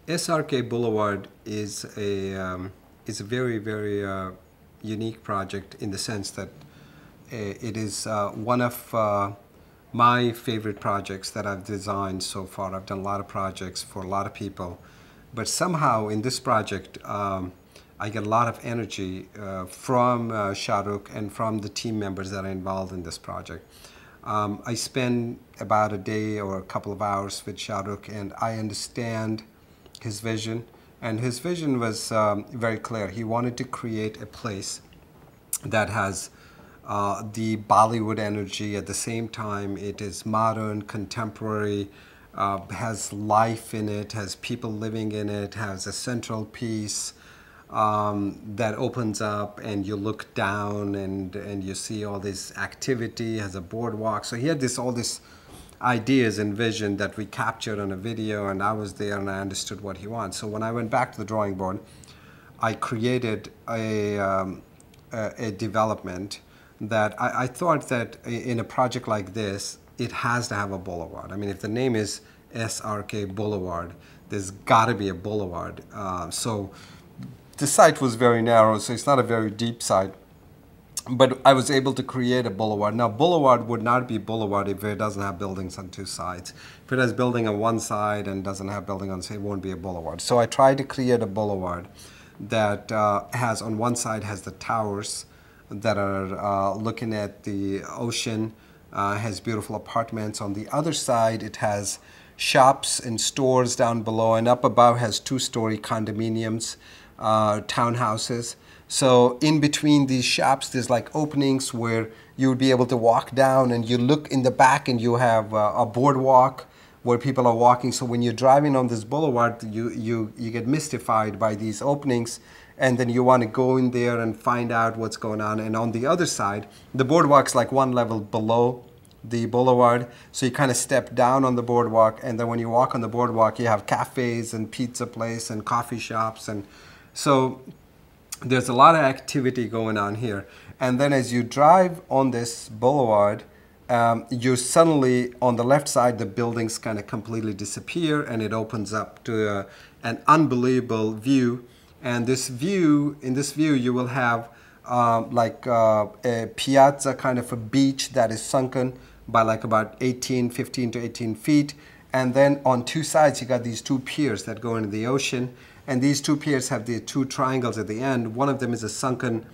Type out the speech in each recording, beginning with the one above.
SRK Boulevard is a very, very unique project in the sense that it is one of my favorite projects that I've designed so far. I've done a lot of projects for a lot of people, but somehow in this project I get a lot of energy from Shah Rukh and from the team members that are involved in this project. I spend about a day or a couple of hours with Shah Rukh, and I understand his vision. And his vision was very clear. He wanted to create a place that has the Bollywood energy. At the same time, it is modern, contemporary, has life in it, has people living in it, has a central piece that opens up and you look down and you see all this activity, has a boardwalk. So he had all this ideas and vision that we captured on a video, and I was there and I understood what he wants. So when I went back to the drawing board, I created a development that I thought that in a project like this, it has to have a boulevard. I mean, if the name is SRK Boulevard, there's got to be a boulevard. So the site was very narrow, so it's not a very deep site. But I was able to create a boulevard. Now, boulevard would not be boulevard if it doesn't have buildings on two sides. If it has building on one side and doesn't have building on the side, it won't be a boulevard. So I tried to create a boulevard that has, on one side, has the towers that are looking at the ocean, has beautiful apartments. On the other side, it has shops and stores down below, and up above has two-story condominiums, townhouses. So in between these shops, there's like openings where you would be able to walk down, and you look in the back and you have a boardwalk where people are walking. So when you're driving on this boulevard, you get mystified by these openings, and then you want to go in there and find out what's going on. And on the other side, the boardwalk's like one level below the boulevard. So you kind of step down on the boardwalk, and then when you walk on the boardwalk, you have cafes and pizza place and coffee shops. And so there's a lot of activity going on here. And then as you drive on this boulevard, you suddenly, on the left side, the buildings kind of completely disappear, and it opens up to an unbelievable view. And this view, in this view, you will have a piazza, kind of a beach that is sunken by like about 15 to 18 feet. And then on two sides, you got these two piers that go into the ocean. And these two piers have the two triangles at the end. One of them is a sunken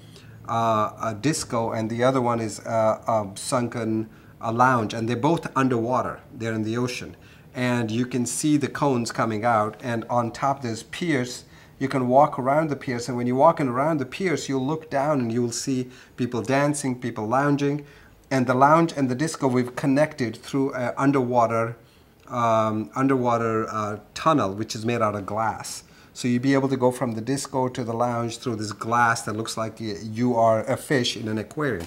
disco, and the other one is a sunken lounge. And they're both underwater. They're in the ocean. And you can see the cones coming out. And on top there's piers. You can walk around the piers. And when you're walking around the piers, you'll look down and you'll see people dancing, people lounging. And the lounge and the disco, we've connected through an underwater tunnel, which is made out of glass. So you'll be able to go from the disco to the lounge through this glass that looks like you are a fish in an aquarium.